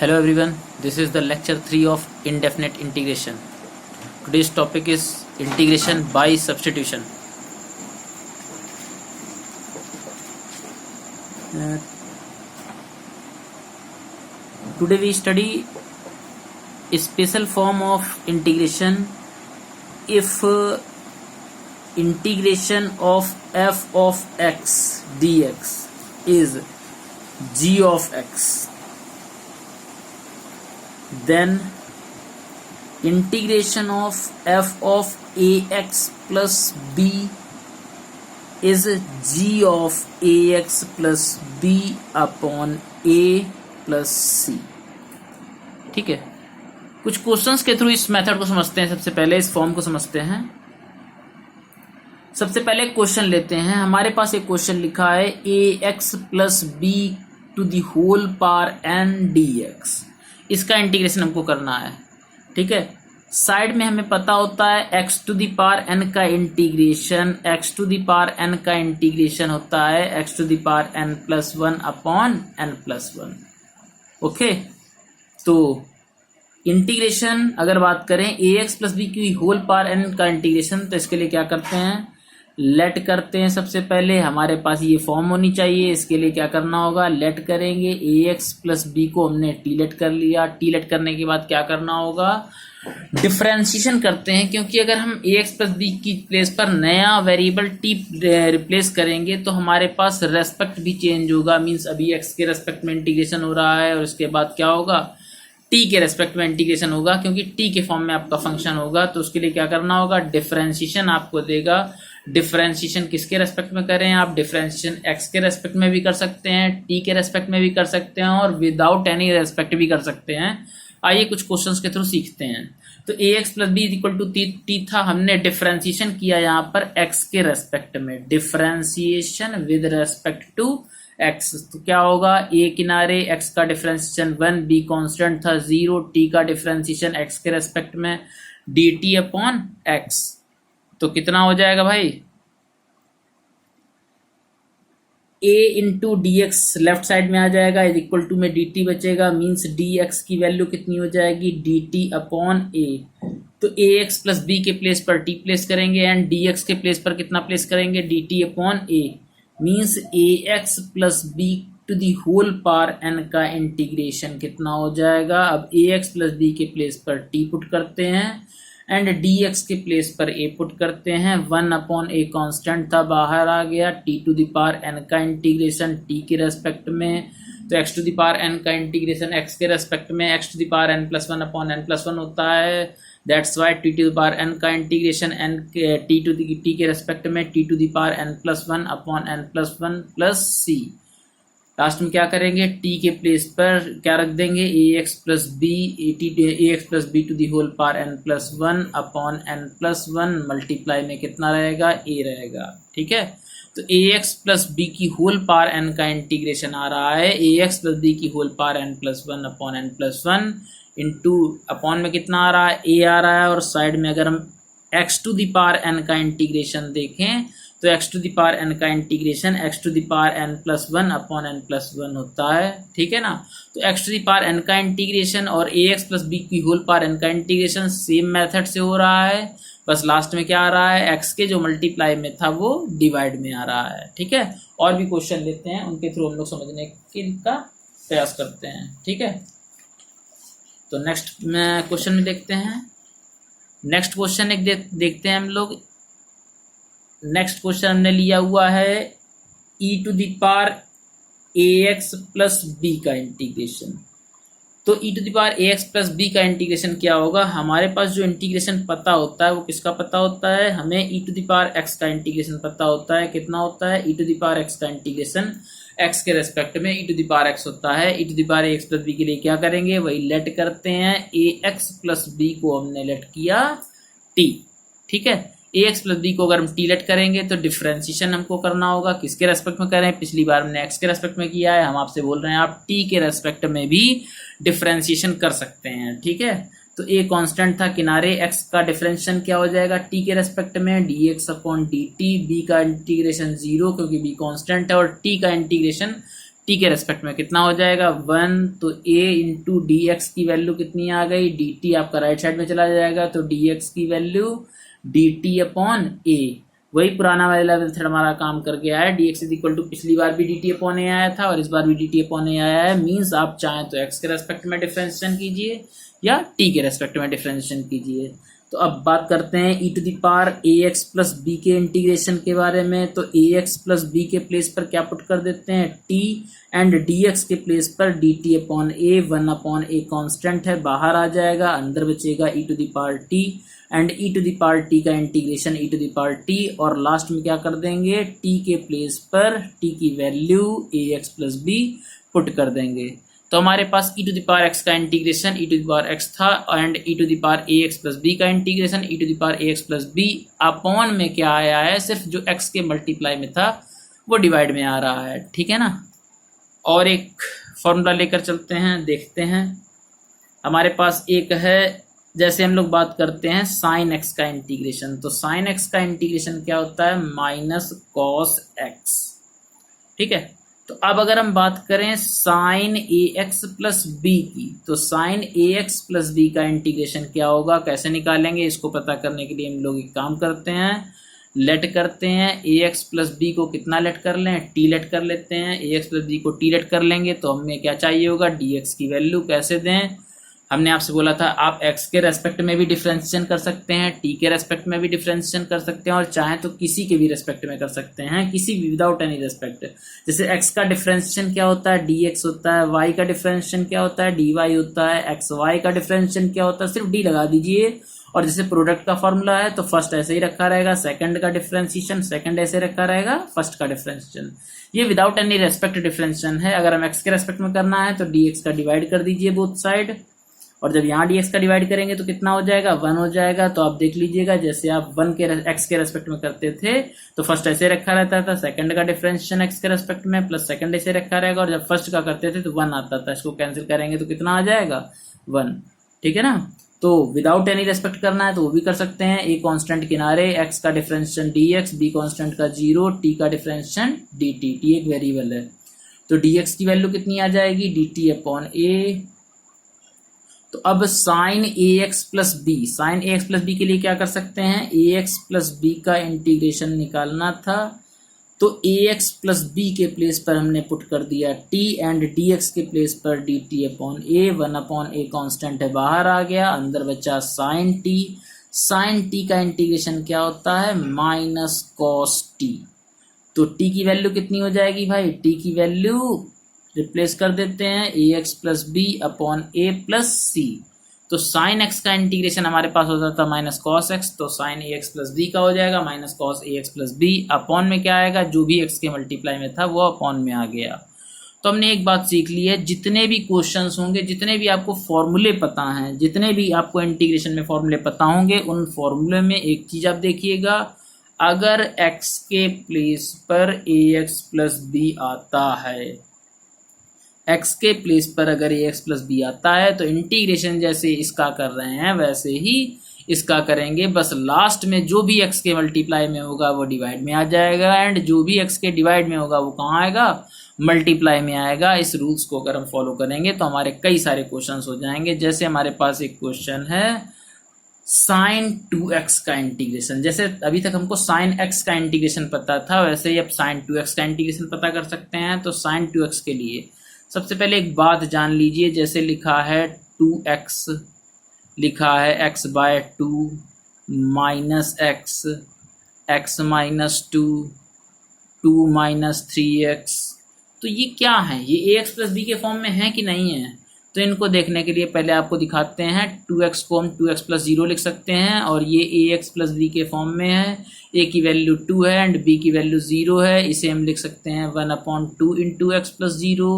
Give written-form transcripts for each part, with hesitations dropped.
Hello everyone, this is the lecture 3 of indefinite integration. Today's topic is integration by substitution. Today we study a special form of integration if integration of f of x dx is g of x. Then integration of f of ax plus b is g of ax plus b upon a plus c. ठीक है, कुछ questions के through इस method को समझते हैं. सबसे पहले इस फॉर्म को समझते हैं. सबसे पहले क्वेश्चन लेते हैं. हमारे पास एक क्वेश्चन लिखा है ax plus b to the whole power n dx. इसका इंटीग्रेशन हमको करना है. ठीक है, साइड में हमें पता होता है x to the power n का integration, x to the power n का इंटीग्रेशन होता है x to the power n plus 1 upon n plus 1. Okay, तो इंटीग्रेशन अगर बात करें ax प्लस बी की होल पावर n का इंटीग्रेशन, तो इसके लिए क्या करते हैं, लेट करते हैं. सबसे पहले हमारे पास ये फॉर्म होनी चाहिए. इसके लिए क्या करना होगा, लेट करेंगे. ax प्लस बी को हमने टी लेट कर लिया. टी लेट करने के बाद क्या करना होगा, डिफरेंशिएशन करते हैं. क्योंकि अगर हम ax प्लस बी की प्लेस पर नया वेरिएबल t रिप्लेस करेंगे तो हमारे पास रेस्पेक्ट भी चेंज होगा. मीन्स अभी x के रेस्पेक्ट में इंटीग्रेशन हो रहा है और इसके बाद क्या होगा, t के रेस्पेक्ट में इंटीग्रेशन होगा. क्योंकि t के फॉर्म में आपका फंक्शन होगा, तो उसके लिए क्या करना होगा, डिफरेंशिएशन आपको देगा. डिफरेंशिएशन किसके रेस्पेक्ट में करें आप, डिफरेंशिएशन x के रेस्पेक्ट में भी कर सकते हैं, t के रेस्पेक्ट में भी कर सकते हैं और विदाउट एनी रेस्पेक्ट भी कर सकते हैं. आइए कुछ क्वेश्चंस के थ्रू सीखते हैं. तो ax plus b equal to t था. हमने डिफरेंशिएशन किया यहाँ पर x के रेस्पेक्ट में, differentiation with respect to x. तो क्या होगा, a किनारे x का डिफरेंशिएशन 1, b कांस्टेंट था 0, t का डिफरेंशिएशन x के रेस्पेक्ट में dt अपॉन x. तो कितना हो जाएगा भाई, a into d x left side में आ जाएगा, इज इक्वल टू में dt बचेगा. मीन्स dx की वैल्यू कितनी हो जाएगी, dt अपॉन a. तो ax प्लस b के प्लेस पर t प्लेस करेंगे एंड dx के प्लेस पर कितना प्लेस करेंगे, dt upon a. Means ax plus b to the whole power n का इंटीग्रेशन कितना हो जाएगा. अब ax प्लस b के प्लेस पर t पुट करते हैं एंड dx के प्लेस पर a पुट करते हैं. 1 अपॉन a कांस्टेंट था, बाहर आ गया. t to the power n का इंटीग्रेशन t के रेस्पेक्ट में, तो x to the power n का इंटीग्रेशन x के रेस्पेक्ट में x to the power n plus 1 upon n plus 1 होता है. That's why t to the power n का इंटीग्रेशन n के t के रेस्पेक्ट में t to the power n plus 1 upon n plus 1 plus c. Last में क्या करेंगे, t के प्लेस पर क्या रख देंगे, ax plus b to the whole power n plus 1 upon n plus 1 multiply में कितना रहेगा, a रहेगा. ठीक है, तो ax प्लस बी की होल पावर n का इंटीग्रेशन आ रहा है ax प्लस बी की whole power n plus 1 upon n plus 1 into upon में कितना आ रहा है, a आ रहा है. और साइड में अगर हम x to the power n का इंटीग्रेशन देखें तो x to the power n का integration x to the power n plus 1 upon n plus 1 होता है. ठीक है ना, तो x to the power n का इंटीग्रेशन और ax प्लस b की होल पावर n का इंटीग्रेशन सेम मेथड से हो रहा है. बस लास्ट में क्या आ रहा है, x के जो मल्टीप्लाई में था वो डिवाइड में आ रहा है. ठीक है, और भी क्वेश्चन लेते हैं, उनके थ्रू हम लोग समझने का प्रयास करते हैं. ठीक है, तो नेक्स्ट क्वेश्चन में देखते हैं. नेक्स्ट क्वेश्चन एक देखते हैं हम लोग. नेक्स्ट क्वेश्चन हमने लिया हुआ है e to the power ax plus b का इंटीग्रेशन. तो e to the power ax plus b का इंटीग्रेशन क्या होगा, हमारे पास जो इंटीग्रेशन पता होता है वो किसका पता होता है, हमें e to the power x का इंटीग्रेशन पता होता है. कितना होता है, e to the power x का इंटीग्रेशन x के रेस्पेक्ट में e to the power x होता है. e to the power ax plus b के लिए क्या करेंगे, वही लेट करते हैं. ax प्लस b को हमने लेट किया t. ठीक है, ax प्लस बी को अगर हम टी लेट करेंगे तो डिफरेंशिएशन हमको करना होगा. किसके रेस्पेक्ट में करें, पिछली बार हमने x के रेस्पेक्ट में किया है, हम आपसे बोल रहे हैं आप t के रेस्पेक्ट में भी डिफरेंशिएशन कर सकते हैं. ठीक है, तो a कांस्टेंट था, किनारे x का डिफरेंशिएशन क्या हो जाएगा t के रेस्पेक्ट में, dx अपॉन dt. b का इंटीग्रेशन 0 क्योंकि b कांस्टेंट है और t का इंटीग्रेशन टी के रेस्पेक्ट में कितना हो जाएगा 1, तो a इंटू डी एक्स की वैल्यू कितनी आ गई, डी टी आपका राइट साइड में चला जाएगा, तो डी एक्स की value d t upon a, वही पुराना वाला मेथड हमारा काम करके आया है। D x is equal to पिछली बार भी डी टी अपॉन ए आया था और इस बार भी डी टी अपॉन ए आया है। मीन्स आप चाहें तो एक्स के रेस्पेक्ट में डिफरेंशिएशन कीजिए या टी के रेस्पेक्ट में डिफरेंशिएशन कीजिए। तो अब बात करते हैं e to the power a x plus b के इंटीग्रेशन के बारे में। तो ए एक्स प्लस बी के प्लेस पर क्या पुट कर देते हैं, टी, एंड डी एक्स के प्लेस पर d t upon a, 1 upon a constant है, बाहर आ जाएगा, अंदर बचेगा e to the power t, and e to the power t का integration e to the power t, और लास्ट में क्या कर देंगे, टी के प्लेस पर टी की value a x plus b put कर देंगे। तो हमारे पास e to the power x का integration e to the power x था, and e to the power a x plus b का integration e to the power a x plus b upon में क्या आया है, सिर्फ जो एक्स के मल्टीप्लाई में था वो डिवाइड में आ रहा है। ठीक है ना। और एक फॉर्मूला लेकर चलते हैं, देखते हैं। हमारे पास एक है, जैसे हम लोग बात करते हैं साइन एक्स का इंटीग्रेशन, तो साइन एक्स का इंटीग्रेशन क्या होता है, माइनस कॉस एक्स। ठीक है। तो अब अगर हम बात करें साइन ए एक्स प्लस बी की, तो साइन ए एक्स प्लस बी का इंटीग्रेशन क्या होगा, कैसे निकालेंगे, इसको पता करने के लिए हम लोग एक काम करते हैं, लेट करते हैं ए एक्स प्लस बी को कितना लेट कर लें, टी लेट कर लेते हैं, ए एक्स प्लस बी को टी लेट कर लेंगे, तो हमें क्या चाहिए होगा, डी एक्स की वैल्यू कैसे दें। हमने आपसे बोला था आप x के रेस्पेक्ट में भी डिफरेंशिएशन कर सकते हैं, t के रेस्पेक्ट में भी डिफरेंशिएशन कर सकते हैं, और चाहे तो किसी के भी रेस्पेक्ट में कर सकते हैं, किसी भी विदाउट एनी रेस्पेक्ट। जैसे x का डिफरेंशिएशन क्या होता है, dx होता है, y का डिफरेंशिएशन क्या होता है, dy होता है, xy का डिफरेंशिएशन क्या होता है, सिर्फ d लगा दीजिए। और जैसे प्रोडक्ट का फॉर्मूला है तो फर्स्ट ऐसे ही रखा रहेगा, सेकंड का डिफरेंशिएशन सेकंड ऐसे रखा रहेगा, फर्स्ट का डिफरेंशिएशन। ये विदाउट एनी रेस्पेक्ट डिफरेंशिएशन है। अगर हम x के रेस्पेक्ट में करना है तो dx का डिवाइड कर दीजिए बोथ साइड, और जब यहाँ dx का डिवाइड करेंगे तो कितना हो जाएगा, 1 हो जाएगा। तो आप देख लीजिएगा, जैसे आप 1 के x के रेस्पेक्ट में करते थे तो फर्स्ट ऐसे रखा रहता था, सेकंड का डिफरेंशिएशन x के रेस्पेक्ट में प्लस सेकंड ऐसे रखा रहेगा, और जब फर्स्ट का करते थे तो 1 आता था। इसको कैंसिल करेंगे तो कितना आ जाएगा, 1। ठीक है ना। तो विदाउट एनी रेस्पेक्ट करना है तो वो भी कर सकते हैं। ए कांस्टेंट किनारे, x का डिफरेंशिएशन dx, b कांस्टेंट का 0, t का डिफरेंशिएशन dt, t एक वेरिएबल है। तो dx की वैल्यू कितनी आ जाएगी, dt अपॉन a। तो अब साइन ए एक्स प्लस बी, साइन ए एक्स प्लस बी के लिए क्या कर सकते हैं, ए एक्स प्लस बी का इंटीग्रेशन निकालना था, तो ए एक्स प्लस बी के प्लेस पर हमने पुट कर दिया टी, एंड डी एक्स के प्लेस पर d t upon a, 1 upon a constant है, बाहर आ गया, अंदर बचा साइन टी। साइन टी का इंटीग्रेशन क्या होता है, माइनस कॉस टी। तो टी की वैल्यू कितनी हो जाएगी भाई, टी की वैल्यू रिप्लेस कर देते हैं ए एक्स प्लस बी अपॉन ए प्लस सी। तो साइन एक्स का इंटीग्रेशन हमारे पास होता था माइनस कॉस एक्स, तो साइन ए एक्स प्लस बी का हो जाएगा minus cos A x plus b, upon में क्या आएगा, जो भी एक्स के मल्टीप्लाई में था वो अपॉन में आ गया। तो हमने एक बात सीख ली है, जितने भी क्वेश्चंस होंगे, जितने भी आपको फॉर्मूले पता हैं, जितने भी आपको इंटीग्रेशन में फॉर्मूले पता होंगे, उन फॉर्मूले में एक चीज आप देखिएगा, अगर एक्स के प्लेस पर ए एक्स प्लस बी आता है, x के प्लेस पर अगर ए एक्स प्लस बी आता है तो इंटीग्रेशन जैसे इसका कर रहे हैं वैसे ही इसका करेंगे, बस लास्ट में जो भी x के मल्टीप्लाई में होगा वो डिवाइड में आ जाएगा, एंड जो भी x के डिवाइड में होगा वो कहाँ आएगा, मल्टीप्लाई में आएगा। इस रूल्स को अगर हम फॉलो करेंगे तो हमारे कई सारे क्वेश्चंस हो जाएंगे। जैसे हमारे पास एक क्वेश्चन है साइन 2x का इंटीग्रेशन, जैसे अभी तक हमको साइन x का इंटीग्रेशन पता था, वैसे ही अब साइन 2x का इंटीग्रेशन पता कर सकते हैं। तो साइन 2x के लिए सबसे पहले एक बात जान लीजिए, जैसे लिखा है 2x, लिखा है x by 2 minus x, x minus 2, 2 minus 3x, तो ये क्या है, ये ax प्लस बी के फॉर्म में है कि नहीं है। तो इनको देखने के लिए पहले आपको दिखाते हैं, 2x को हम 2x प्लस 0 लिख सकते हैं, और ये ax प्लस बी के फॉर्म में है, a की वैल्यू 2 है एंड b की वैल्यू 0 है, इसे हम लिख सकते हैं 1 अपॉन 2 इंटू एक्स प्लस 0।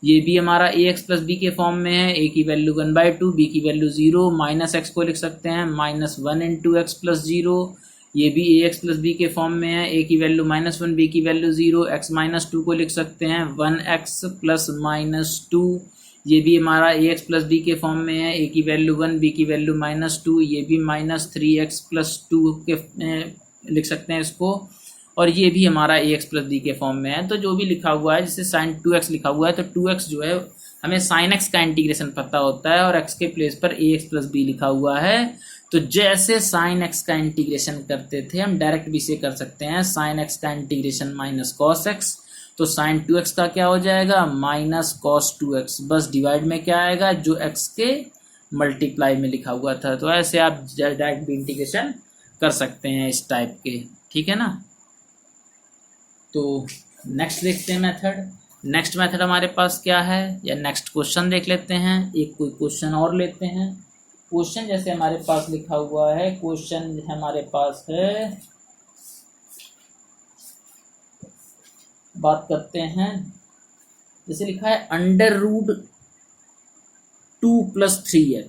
ये भी हमारा ax प्लस बी के फॉर्म में है, a की वैल्यू 1/2, b की वैल्यू 0, माइनस एक्स को लिख सकते हैं माइनस 1 इंटू एक्स प्लस 0। ये भी ax प्लस बी के फॉर्म में है, a की वैल्यू -1, b की वैल्यू 0, x माइनस 2 को लिख सकते हैं 1x प्लस माइनस 2। ये भी हमारा ax प्लस बी के फॉर्म में है, a की वैल्यू 1, b की वैल्यू -2, ये भी -3x प्लस 2 के लिख सकते हैं इसको। और ये भी हमारा ए एक्स प्लस बी के फॉर्म में है। तो जो भी लिखा हुआ है, जैसे साइन 2x लिखा हुआ है तो 2x जो है हमें साइन x का इंटीग्रेशन पता होता है, और x के प्लेस पर ए एक्स प्लस बी लिखा हुआ है। तो जैसे साइन x का इंटीग्रेशन करते थे, हम डायरेक्ट भी से कर सकते हैं साइन x का इंटीग्रेशन माइनस कॉस x। तो साइन 2x का क्या हो जाएगा, माइनस कॉस 2x, बस डिवाइड में क्या आएगा, जो x के मल्टीप्लाई में लिखा हुआ था। तो ऐसे आप डायरेक्ट भी इंटीग्रेशन कर सकते हैं इस टाइप के, ठीक है ना। तो नेक्स्ट देखते हैं मेथड। नेक्स्ट मेथड हमारे पास क्या है, या नेक्स्ट क्वेश्चन देख लेते हैं। एक कोई क्वेश्चन और लेते हैं। क्वेश्चन जैसे हमारे पास लिखा हुआ है, क्वेश्चन हमारे पास है, बात करते हैं। जैसे लिखा है अंडर रूट 2 + 3x,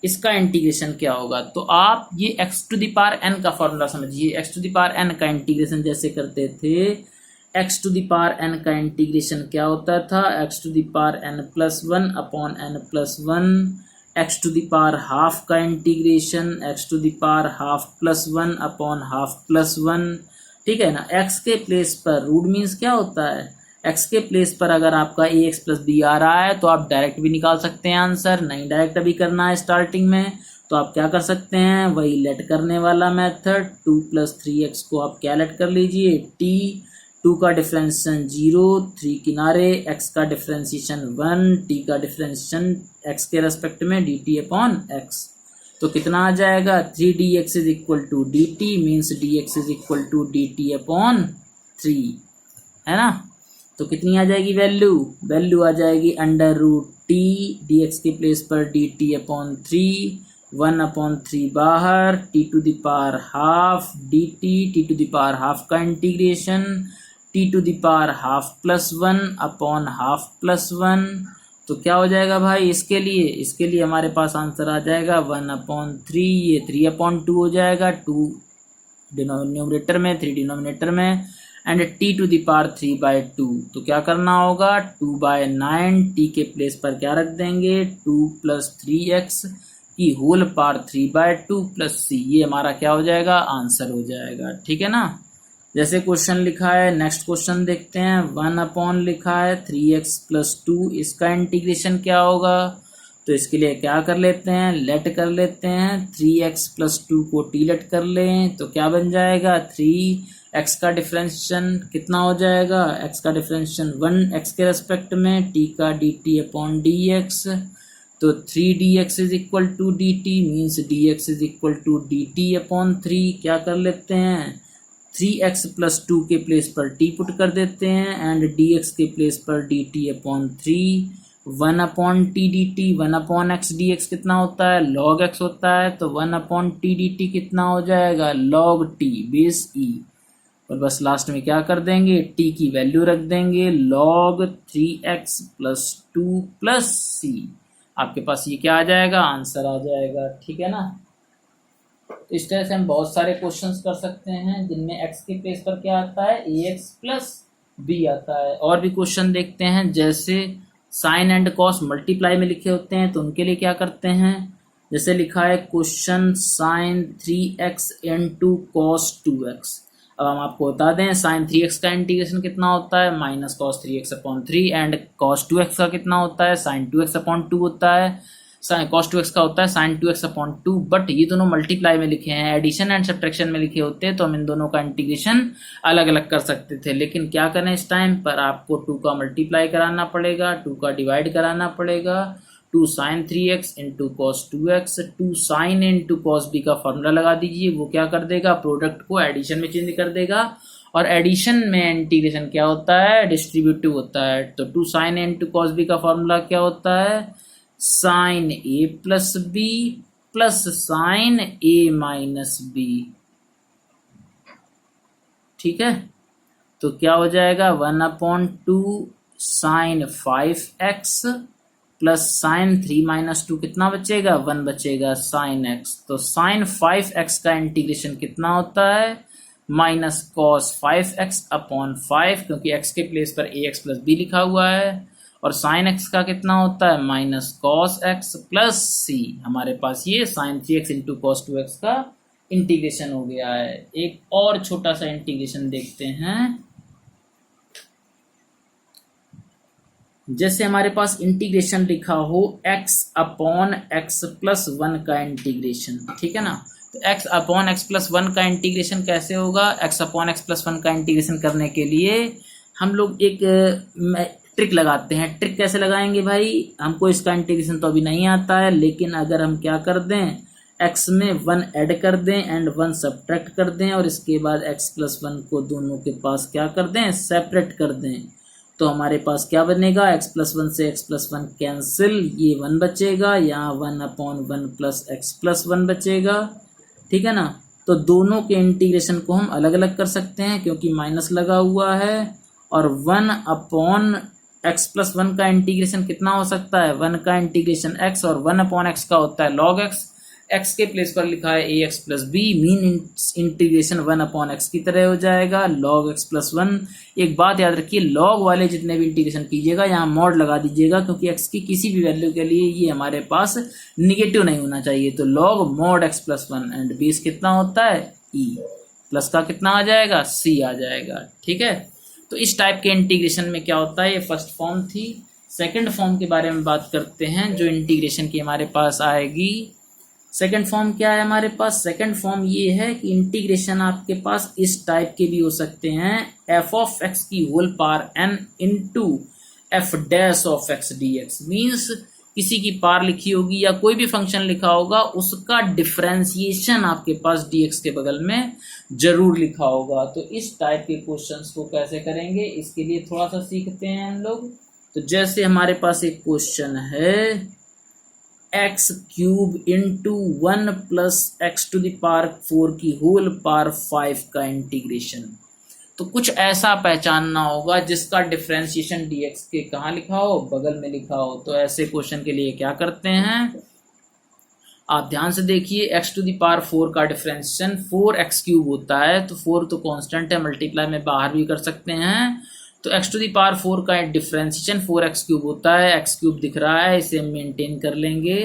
इसका इंटीग्रेशन क्या होगा। तो आप ये x to the power n का फॉर्मूला समझिए। x to the power n का इंटीग्रेशन जैसे करते थे, x to the power n का इंटीग्रेशन क्या होता था, x to the power n+1 upon n+1, x to the power half का integration x to the power half +1 upon half +1, ठीक है ना। x के प्लेस पर रूट मीन्स क्या होता है, x के प्लेस पर अगर आपका ए एक्स प्लस बी आ रहा है तो आप डायरेक्ट भी निकाल सकते हैं आंसर, नहीं डायरेक्ट अभी करना है स्टार्टिंग में, तो आप क्या कर सकते हैं, वही लेट करने वाला मेथड। 2 + 3x को आप क्या लेट कर लीजिए, t, 2 का डिफरेंशिएशन 0, 3 किनारे, x का डिफरेंशिएशन 1, t का डिफरेंशिएशन x के रेस्पेक्ट में dt/x। तो कितना आ जाएगा, 3dx = dt, means dx = dt/3, है ना। तो कितनी आ जाएगी वैल्यू आ जाएगी अंडर रूट t, dx के प्लेस पर dt/3, 1/3 बाहर, t to the power half dt, t to the power half का integration, t to the power half +1 upon half +1। तो क्या हो जाएगा भाई, इसके लिए हमारे पास आंसर आ जाएगा 1/3, ये 3/2 हो जाएगा, 2 न्यूमरेटर में 3 डिनोमिनेटर में, and t to the power 3/2। तो क्या करना होगा, 2/9, t के प्लेस पर क्या रख देंगे, 2 + 3x की होल पावर 3/2 + c, ये हमारा क्या हो जाएगा, आंसर हो जाएगा, ठीक है ना। जैसे क्वेश्चन लिखा है, नेक्स्ट क्वेश्चन देखते हैं। 1 लिखा है 3x + 2, इसका इंटीग्रेशन क्या होगा। तो इसके लिए क्या कर लेते हैं, लेट कर लेते हैं। 3x + 2 को t लेट कर लें, तो क्या बन जाएगा, 3x का डिफरेंशिएशन कितना हो जाएगा, x का डिफरेंशिएशन 1 x के रेस्पेक्ट में, t का dt/dx। तो 3dx = dt, means dx = dt/3। क्या कर लेते हैं, 3x + 2 के प्लेस पर t पुट कर देते हैं, एंड dx के प्लेस पर dt/3, 1/t dt, 1/x dx कितना होता है, log x होता है। तो 1/t dt कितना हो जाएगा, log t बेस e, और बस लास्ट में क्या कर देंगे, t की वैल्यू रख देंगे, log 3x + 2 + c। आपके पास ये क्या आ जाएगा, आंसर आ जाएगा, ठीक है ना। तो इस तरह से हम बहुत सारे क्वेश्चंस कर सकते हैं जिनमें x के प्लेस पर क्या आता है, ax + b आता है। और भी क्वेश्चन देखते हैं, जैसे साइन एंड कॉस मल्टीप्लाई में लिखे होते हैं, तो उनके लिए क्या करते हैं। जैसे लिखा है question sign 3x × cos 2x। अब हम आपको बता दें, साइन 3x का इंटीग्रेशन कितना होता है, minus cos 3x/3, and cos 2x का कितना होता है, साइन 2x/2 होता है। cos 2x का होता है साइन 2x/2, बट ये दोनों मल्टीप्लाई में लिखे हैं, एडिशन एंड सब्ट्रैक्शन में लिखे होते हैं, तो हम इन दोनों का इंटीग्रेशन अलग अलग कर सकते थे। लेकिन क्या करें, इस टाइम पर आपको 2 का मल्टीप्लाई कराना पड़ेगा, 2 का डिवाइड कराना पड़ेगा। 2 sin 3x × cos 2x, 2 sin × cos b का फॉर्मूला लगा दीजिए, वो क्या कर देगा, प्रोडक्ट को एडिशन में चेंज कर देगा। और एडिशन में इंटीग्रेशन क्या होता है, डिस्ट्रीब्यूटिव होता है। तो 2 sin × cos b का फॉर्मूला क्या होता है, sin a + b + sin a - b, ठीक है। तो क्या हो जाएगा, 1/2 sin 5x + sin 3 - 2 कितना बचेगा, 1 बचेगा, sin x। तो sin 5x का इंटीग्रेशन कितना होता है, माइनस cos 5x/5, क्योंकि x के प्लेस पर ax + b लिखा हुआ है। और sin x का कितना होता है, माइनस cos x + c। हमारे पास ये sin 3x × cos 2x का इंटीग्रेशन हो गया है। एक और छोटा सा इंटीग्रेशन देखते हैं। जैसे हमारे पास इंटीग्रेशन लिखा हो x upon x plus one का इंटीग्रेशन, ठीक है ना। तो x upon x plus one का इंटीग्रेशन कैसे होगा? x upon x plus one का इंटीग्रेशन करने के लिए हम लोग एक ट्रिक लगाते हैं। ट्रिक कैसे लगाएंगे भाई? हमको इसका इंटीग्रेशन तो अभी नहीं आता है, लेकिन अगर हम क्या कर दें, x में वन ऐड कर दें एंड वन सब्ट्रैक्ट कर दें और इसके बाद x प्लस वन को दोनों के पास क्या कर दें, सेपरेट कर दें, तो हमारे पास क्या बनेगा, x प्लस वन से x प्लस वन कैंसिल, ये वन बचेगा, यहाँ one upon one plus x plus one बचेगा, ठीक है ना। तो दोनों के इंटीग्रेशन को हम अलग अलग कर सकते हैं क्योंकि माइनस लगा हुआ है। और one upon x plus one का इंटीग्रेशन कितना हो सकता है? वन का इंटीग्रेशन x और वन अपॉन एक्स का होता है log x। x के प्लेस पर लिखा है ax plus b, mean integration one upon x की तरह हो जाएगा log x प्लस वन। एक बात याद रखिए, log वाले जितने भी इंटीग्रेशन कीजिएगा यहाँ मॉड लगा दीजिएगा क्योंकि x की किसी भी वैल्यू के लिए ये हमारे पास निगेटिव नहीं होना चाहिए। तो log mod x plus one and base कितना होता है e, प्लस का कितना आ जाएगा c आ जाएगा, ठीक है। तो इस टाइप के इंटीग्रेशन में क्या होता है, ये फर्स्ट फॉर्म थी। सेकंड फॉर्म के बारे में बात करते हैं जो इंटीग्रेशन की हमारे पास आएगी। सेकंड फॉर्म क्या है हमारे पास? सेकंड फॉर्म ये है कि इंटीग्रेशन आपके पास इस टाइप के भी हो सकते हैं, एफ ऑफ एक्स की whole power n into f dash of x d x. Means किसी की पार लिखी होगी या कोई भी फंक्शन लिखा होगा, उसका डिफरेंशिएशन आपके पास dx के बगल में जरूर लिखा होगा। तो इस टाइप के क्वेश्चंस को कैसे करेंगे, इसके लिए थोड़ा सा सीखते हैं हम लोग। तो जैसे हमारे पास एक क्वेश्चन है x cube into one plus x to the power four की होल पावर फाइव का इंटीग्रेशन। तो कुछ ऐसा पहचानना होगा जिसका डिफरेंशिएशन dx के कहाँ लिखा हो, बगल में लिखा हो। तो ऐसे क्वेश्चन के लिए क्या करते हैं, आप ध्यान से देखिए। x to the power four का डिफरेंशिएशन फोर एक्स क्यूब होता है, तो फोर तो कांस्टेंट है, मल्टीप्लाई में बाहर भी कर सकते हैं। तो x to the power four का डिफरेंशिएशन फोर एक्स क्यूब होता है, एक्स क्यूब दिख रहा है, इसे हम मेंटेन कर लेंगे।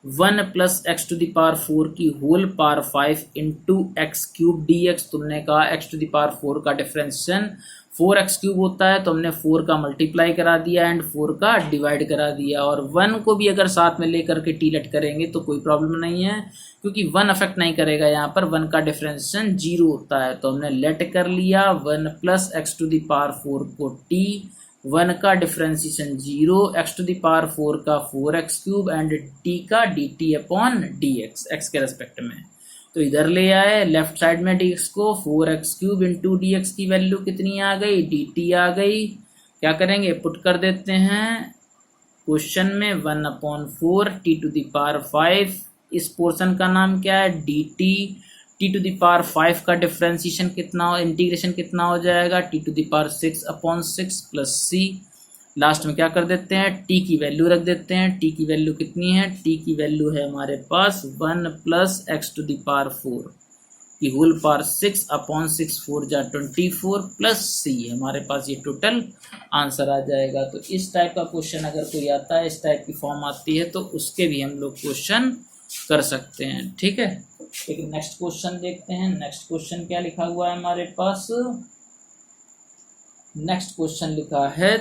One plus x to the power four की whole power five into x cube d x. तुमने कहा x to the power four का डिफरेंशिएशन फोर एक्स क्यूब होता है, तो हमने फोर का मल्टीप्लाई करा दिया एंड फोर का डिवाइड करा दिया। और वन को भी अगर साथ में लेकर के टी लेट करेंगे तो कोई प्रॉब्लम नहीं है क्योंकि वन अफेक्ट नहीं करेगा, यहाँ पर वन का डिफरेंशिएशन जीरो होता है। तो हमने लेट कर लिया one plus x to the power four को टी, वन का differentiation zero, x to the power four का four x cube and t का d t upon d x, x के रेस्पेक्ट में। तो इधर ले आए लेफ्ट साइड में डी एक्स को, four x cube into d x की वैल्यू कितनी आ गई, डी टी आ गई। क्या करेंगे, पुट कर देते हैं क्वेश्चन में one upon four t to the power five. इस पोर्शन का नाम क्या है, d t. T to the power five का डिफरेंशिएशन कितना, इंटीग्रेशन कितना हो जाएगा, t to the power six upon six plus c. Last में क्या कर देते हैं, टी की वैल्यू रख देते हैं। टी की वैल्यू कितनी है, टी की वैल्यू है हमारे पास one plus x to the power four की whole power six upon six, four जा 24 प्लस सी। हमारे पास ये टोटल आंसर आ जाएगा। तो इस टाइप का क्वेश्चन अगर कोई आता है, इस टाइप की फॉर्म आती है, तो उसके भी हम लोग क्वेश्चन कर सकते हैं, ठीक है। एक नेक्स्ट क्वेश्चन देखते हैं। नेक्स्ट क्वेश्चन क्या लिखा हुआ है हमारे पास, नेक्स्ट क्वेश्चन लिखा है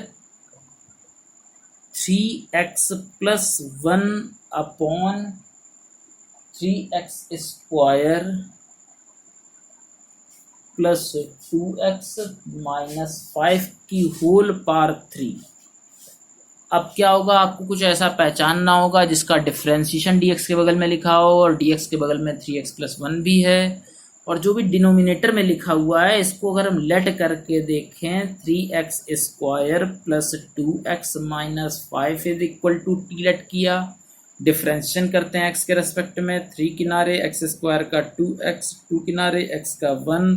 3x plus one upon 3x square plus 2x minus 5 की होल पावर 3। अब क्या होगा, आपको कुछ ऐसा पहचानना होगा जिसका डिफरेंशिएशन dx के बगल में लिखा हो और dx के बगल में 3x प्लस वन भी है, और जो भी डिनोमिनेटर में लिखा हुआ है इसको अगर हम लेट करके देखें 3x square plus 2x minus 5 is equal to t let किया, डिफरेंशिएशन करते हैं x के रेस्पेक्ट में, 3 किनारे x स्क्वायर का 2x, 2 किनारे x का 1,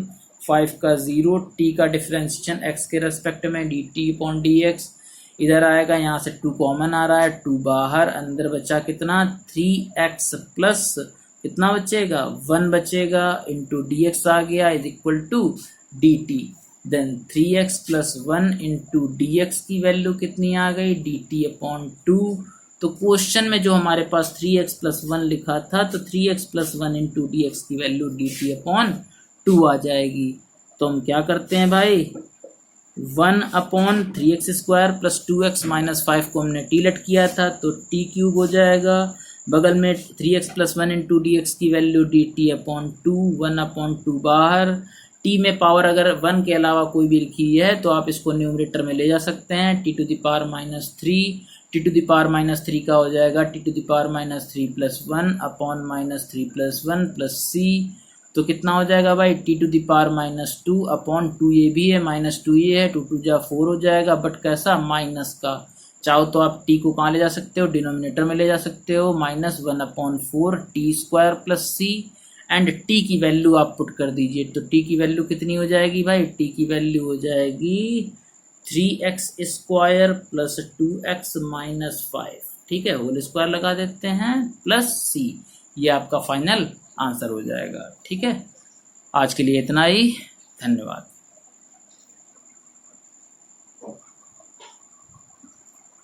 5 का 0, t का डिफरेंशिएशन x के रेस्पेक्ट में D t upon d x. इधर आएगा, यहाँ से 2 कॉमन आ रहा है, 2 बाहर, अंदर बचा कितना 3x प्लस कितना बचेगा 1 बचेगा इंटू डी एक्स आ गया is equal to d t. Then 3x plus 1 into d x की वैल्यू कितनी आ गई, डी टी अपॉन 2 तो क्वेश्चन में जो हमारे पास 3x प्लस 1 लिखा था, तो 3x plus 1 into d x की वैल्यू dt अपॉन 2 आ जाएगी। तो हम क्या करते हैं भाई, 1 upon 3x square plus 2x minus 5 को हमने टी लेट किया था, तो टी क्यूब हो जाएगा। बगल में 3x plus 1 into d x की वैल्यू dt अपॉन 2, 1 अपॉन 2 बाहर। टी में पावर अगर 1 के अलावा कोई भी लिखी है तो आप इसको न्यूमरेटर में ले जा सकते हैं। T to the power minus 3, t to the power minus 3 का हो जाएगा t to the power minus 3 plus 1 upon minus 3 plus 1 plus c. तो कितना हो जाएगा भाई, t to the power minus 2 upon 2 ये भी है, माइनस 2 ये है, 2 2 जा 4 हो जाएगा, बट कैसा, माइनस का। चाहो तो आप टी को कहाँ ले जा सकते हो, डिनोमिनेटर में ले जा सकते हो, minus 1 upon 4 t square plus c. And t की वैल्यू आप पुट कर दीजिए, तो टी की वैल्यू कितनी हो जाएगी भाई, टी की वैल्यू हो जाएगी 3x square plus 2x minus 5, ठीक है, होल स्क्वायर लगा देते हैं, प्लस सी। ये आपका फाइनल आंसर हो जाएगा। ठीक है, आज के लिए इतना ही, धन्यवाद।